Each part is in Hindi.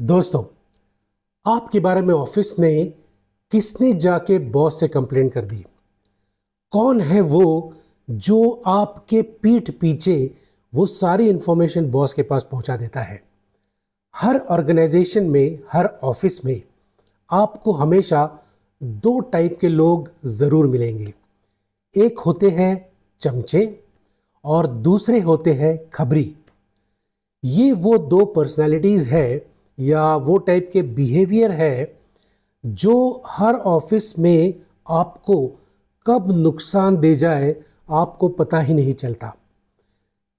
दोस्तों, आपके बारे में ऑफिस में किसने जाके बॉस से कंप्लेन कर दी? कौन है वो जो आपके पीठ पीछे वो सारी इंफॉर्मेशन बॉस के पास पहुंचा देता है? हर ऑर्गेनाइजेशन में, हर ऑफिस में आपको हमेशा दो टाइप के लोग जरूर मिलेंगे। एक होते हैं चमचे और दूसरे होते हैं खबरी। ये वो दो पर्सनालिटीज है या वो टाइप के बिहेवियर है जो हर ऑफिस में आपको कब नुकसान दे जाए आपको पता ही नहीं चलता।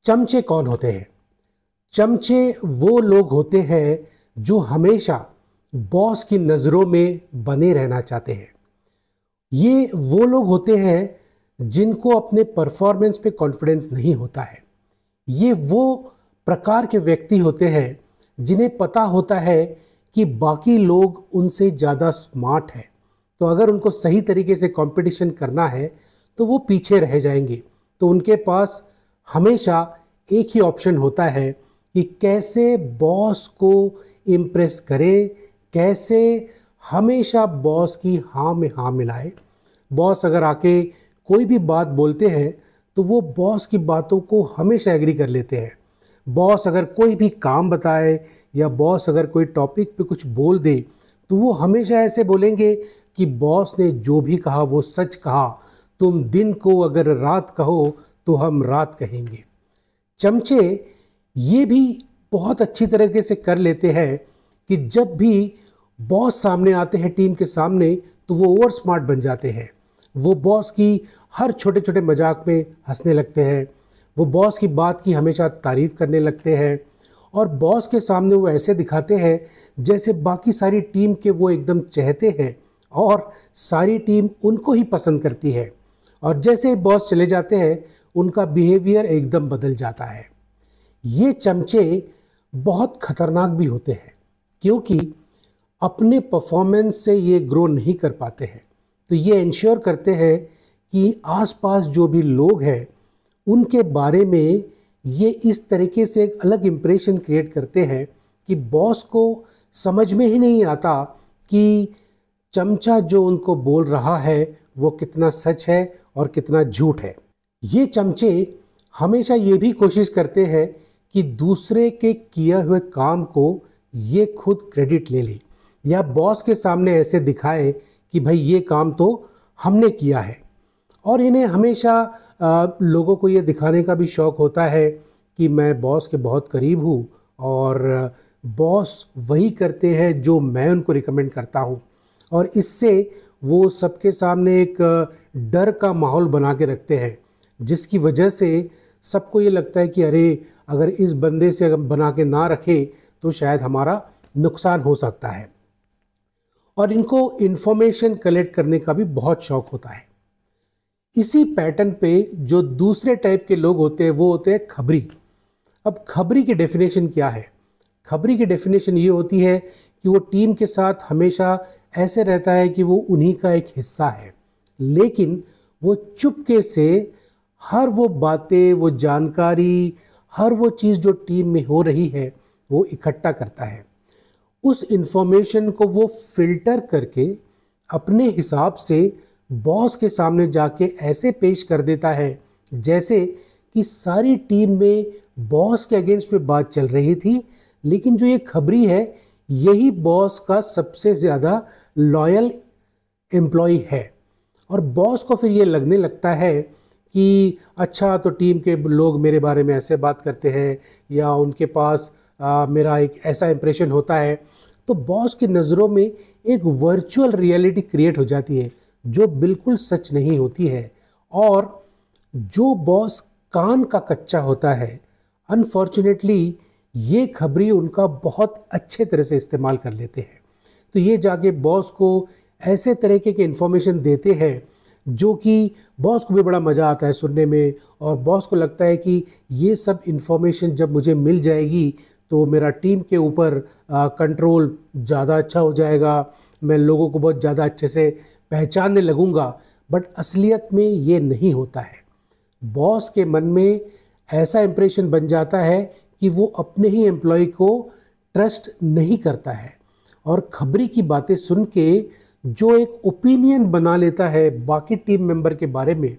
चमचे कौन होते हैं? चमचे वो लोग होते हैं जो हमेशा बॉस की नज़रों में बने रहना चाहते हैं। ये वो लोग होते हैं जिनको अपने परफॉर्मेंस पे कॉन्फिडेंस नहीं होता है। ये वो प्रकार के व्यक्ति होते हैं जिन्हें पता होता है कि बाकी लोग उनसे ज़्यादा स्मार्ट हैं, तो अगर उनको सही तरीके से कंपटीशन करना है तो वो पीछे रह जाएंगे। तो उनके पास हमेशा एक ही ऑप्शन होता है कि कैसे बॉस को इम्प्रेस करे, कैसे हमेशा बॉस की हाँ में हाँ मिलाए। बॉस अगर आके कोई भी बात बोलते हैं तो वो बॉस की बातों को हमेशा एग्री कर लेते हैं। बॉस अगर कोई भी काम बताए या बॉस अगर कोई टॉपिक पे कुछ बोल दे तो वो हमेशा ऐसे बोलेंगे कि बॉस ने जो भी कहा वो सच कहा, तुम दिन को अगर रात कहो तो हम रात कहेंगे। चमचे ये भी बहुत अच्छी तरीके से कर लेते हैं कि जब भी बॉस सामने आते हैं टीम के सामने तो वो ओवर स्मार्ट बन जाते हैं। वो बॉस की हर छोटे छोटे मजाक में हंसने लगते हैं, वो बॉस की बात की हमेशा तारीफ करने लगते हैं और बॉस के सामने वो ऐसे दिखाते हैं जैसे बाकी सारी टीम के वो एकदम चहेते हैं और सारी टीम उनको ही पसंद करती है। और जैसे बॉस चले जाते हैं उनका बिहेवियर एकदम बदल जाता है। ये चमचे बहुत खतरनाक भी होते हैं क्योंकि अपने परफॉर्मेंस से ये ग्रो नहीं कर पाते हैं, तो ये इंश्योर करते हैं कि आसपास जो भी लोग हैं उनके बारे में ये इस तरीके से एक अलग इम्प्रेशन क्रिएट करते हैं कि बॉस को समझ में ही नहीं आता कि चमचा जो उनको बोल रहा है वो कितना सच है और कितना झूठ है। ये चमचे हमेशा ये भी कोशिश करते हैं कि दूसरे के किए हुए काम को ये खुद क्रेडिट ले ले या बॉस के सामने ऐसे दिखाए कि भाई ये काम तो हमने किया है। और इन्हें हमेशा लोगों को ये दिखाने का भी शौक़ होता है कि मैं बॉस के बहुत करीब हूँ और बॉस वही करते हैं जो मैं उनको रिकमेंड करता हूँ। और इससे वो सबके सामने एक डर का माहौल बना के रखते हैं जिसकी वजह से सबको ये लगता है कि अरे अगर इस बंदे से अगर बना के ना रखे तो शायद हमारा नुकसान हो सकता है। और इनको इन्फॉर्मेशन कलेक्ट करने का भी बहुत शौक़ होता है। इसी पैटर्न पे जो दूसरे टाइप के लोग होते हैं वो होते हैं खबरी। अब खबरी की डेफिनेशन क्या है? खबरी की डेफिनेशन ये होती है कि वो टीम के साथ हमेशा ऐसे रहता है कि वो उन्हीं का एक हिस्सा है, लेकिन वो चुपके से हर वो बातें, वो जानकारी, हर वो चीज़ जो टीम में हो रही है वो इकट्ठा करता है। उस इंफॉर्मेशन को वो फिल्टर करके अपने हिसाब से बॉस के सामने जाके ऐसे पेश कर देता है जैसे कि सारी टीम में बॉस के अगेंस्ट में बात चल रही थी, लेकिन जो ये खबरी है यही बॉस का सबसे ज़्यादा लॉयल एम्प्लॉय है। और बॉस को फिर ये लगने लगता है कि अच्छा तो टीम के लोग मेरे बारे में ऐसे बात करते हैं या उनके पास मेरा एक ऐसा इंप्रेशन होता है। तो बॉस की नज़रों में एक वर्चुअल रियलिटी क्रिएट हो जाती है जो बिल्कुल सच नहीं होती है। और जो बॉस कान का कच्चा होता है, अनफॉर्चुनेटली ये खबरी उनका बहुत अच्छे तरह से इस्तेमाल कर लेते हैं। तो ये जाके बॉस को ऐसे तरीके के इन्फॉर्मेशन देते हैं जो कि बॉस को भी बड़ा मज़ा आता है सुनने में और बॉस को लगता है कि ये सब इन्फॉर्मेशन जब मुझे मिल जाएगी तो मेरा टीम के ऊपर कंट्रोल ज़्यादा अच्छा हो जाएगा, मैं लोगों को बहुत ज़्यादा अच्छे से पहचानने लगूंगा। बट असलियत में ये नहीं होता है। बॉस के मन में ऐसा इंप्रेशन बन जाता है कि वो अपने ही एम्प्लॉय को ट्रस्ट नहीं करता है और खबरी की बातें सुन के जो एक ओपिनियन बना लेता है बाकी टीम मेंबर के बारे में,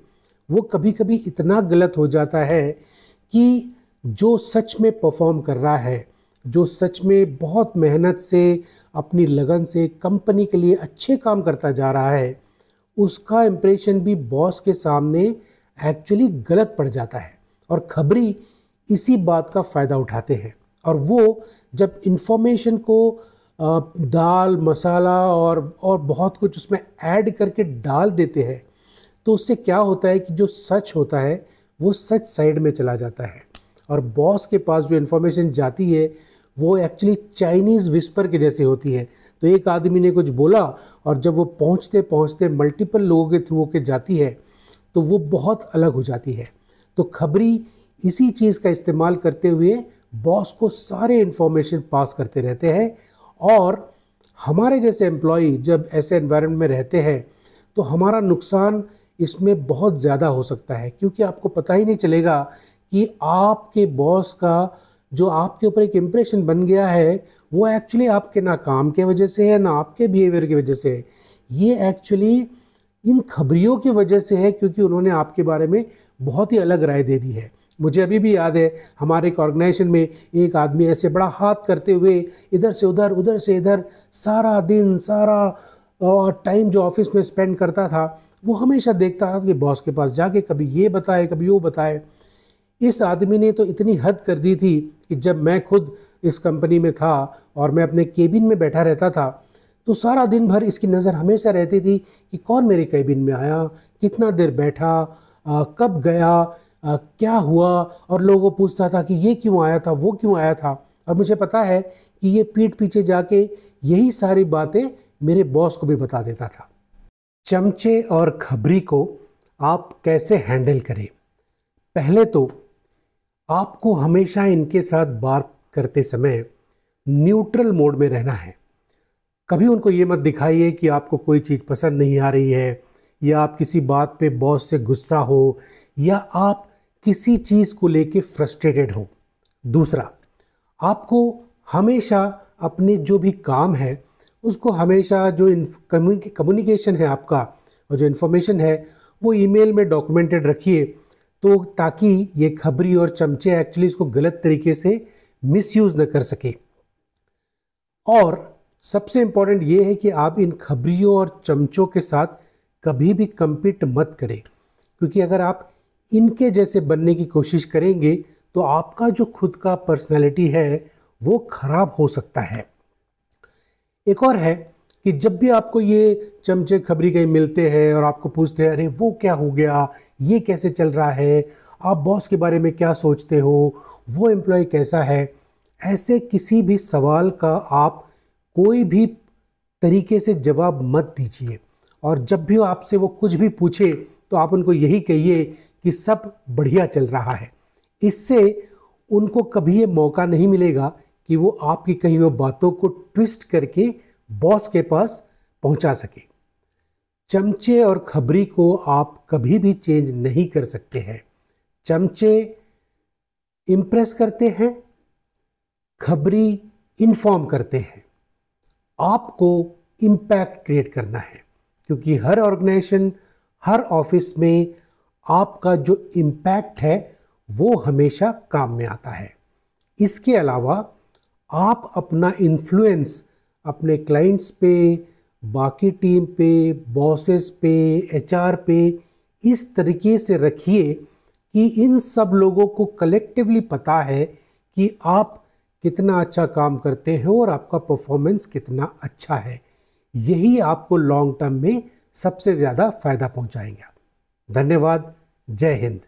वो कभी कभी इतना गलत हो जाता है कि जो सच में परफॉर्म कर रहा है, जो सच में बहुत मेहनत से अपनी लगन से कंपनी के लिए अच्छे काम करता जा रहा है, उसका इम्प्रेशन भी बॉस के सामने एक्चुअली गलत पड़ जाता है। और खबरी इसी बात का फ़ायदा उठाते हैं और वो जब इंफॉर्मेशन को दाल मसाला और बहुत कुछ उसमें ऐड करके डाल देते हैं, तो उससे क्या होता है कि जो सच होता है वो सच साइड में चला जाता है और बॉस के पास जो इन्फॉर्मेशन जाती है वो एक्चुअली चाइनीज़ विस्पर के जैसे होती है। तो एक आदमी ने कुछ बोला और जब वो पहुंचते पहुंचते मल्टीपल लोगों के थ्रू होकर जाती है तो वो बहुत अलग हो जाती है। तो खबरी इसी चीज़ का इस्तेमाल करते हुए बॉस को सारे इन्फॉर्मेशन पास करते रहते हैं और हमारे जैसे एम्प्लॉई जब ऐसे एनवायरनमेंट में रहते हैं तो हमारा नुकसान इसमें बहुत ज़्यादा हो सकता है, क्योंकि आपको पता ही नहीं चलेगा कि आपके बॉस का जो आपके ऊपर एक इम्प्रेशन बन गया है वो एक्चुअली आपके ना काम के वजह से है ना आपके बिहेवियर की वजह से है। ये एक्चुअली इन खबरियों की वजह से है, क्योंकि उन्होंने आपके बारे में बहुत ही अलग राय दे दी है। मुझे अभी भी याद है, हमारे एक ऑर्गेनाइजेशन में एक आदमी ऐसे बड़ा हाथ करते हुए इधर से उधर सारा दिन सारा टाइम जो ऑफिस में स्पेंड करता था, वो हमेशा देखता था कि बॉस के पास जाके कभी ये बताए कभी वो बताए। इस आदमी ने तो इतनी हद कर दी थी कि जब मैं खुद इस कंपनी में था और मैं अपने केबिन में बैठा रहता था तो सारा दिन भर इसकी नज़र हमेशा रहती थी कि कौन मेरे केबिन में आया, कितना देर बैठा, कब गया, क्या हुआ, और लोगों को पूछता था कि ये क्यों आया था वो क्यों आया था। और मुझे पता है कि ये पीठ पीछे जाके यही सारी बातें मेरे बॉस को भी बता देता था। चमचे और खबरी को आप कैसे हैंडल करें? पहले तो आपको हमेशा इनके साथ बात करते समय न्यूट्रल मोड में रहना है। कभी उनको ये मत दिखाइए कि आपको कोई चीज़ पसंद नहीं आ रही है या आप किसी बात पे बॉस से गुस्सा हो या आप किसी चीज़ को लेके फ्रस्ट्रेटेड हो। दूसरा, आपको हमेशा अपने जो भी काम है उसको हमेशा जो कम्युनिकेशन है आपका और जो इन्फॉर्मेशन है वो ईमेल में डॉक्यूमेंटेड रखिए, तो ताकि ये खबरी और चमचे एक्चुअली इसको गलत तरीके से मिसयूज़ न कर सके। और सबसे इम्पॉर्टेंट ये है कि आप इन खबरियों और चमचों के साथ कभी भी compete मत करें, क्योंकि अगर आप इनके जैसे बनने की कोशिश करेंगे तो आपका जो खुद का पर्सनैलिटी है वो खराब हो सकता है। एक और है कि जब भी आपको ये चमचे खबरी कहीं मिलते हैं और आपको पूछते हैं अरे वो क्या हो गया, ये कैसे चल रहा है, आप बॉस के बारे में क्या सोचते हो, वो एम्प्लॉय कैसा है, ऐसे किसी भी सवाल का आप कोई भी तरीके से जवाब मत दीजिए। और जब भी आपसे वो कुछ भी पूछे तो आप उनको यही कहिए कि सब बढ़िया चल रहा है। इससे उनको कभी ये मौका नहीं मिलेगा कि वो आपकी कही हुई बातों को ट्विस्ट करके बॉस के पास पहुंचा सके। चमचे और खबरी को आप कभी भी चेंज नहीं कर सकते हैं। चमचे इंप्रेस करते हैं, खबरी इन्फॉर्म करते हैं। आपको इम्पैक्ट क्रिएट करना है, क्योंकि हर ऑर्गेनाइजेशन, हर ऑफिस में आपका जो इम्पैक्ट है वो हमेशा काम में आता है। इसके अलावा आप अपना इन्फ्लुएंस अपने क्लाइंट्स पे, बाकी टीम पे, बॉसेस पे, एचआर पे इस तरीके से रखिए कि इन सब लोगों को कलेक्टिवली पता है कि आप कितना अच्छा काम करते हो और आपका परफॉर्मेंस कितना अच्छा है। यही आपको लॉन्ग टर्म में सबसे ज़्यादा फायदा पहुंचाएगा। धन्यवाद। जय हिंद।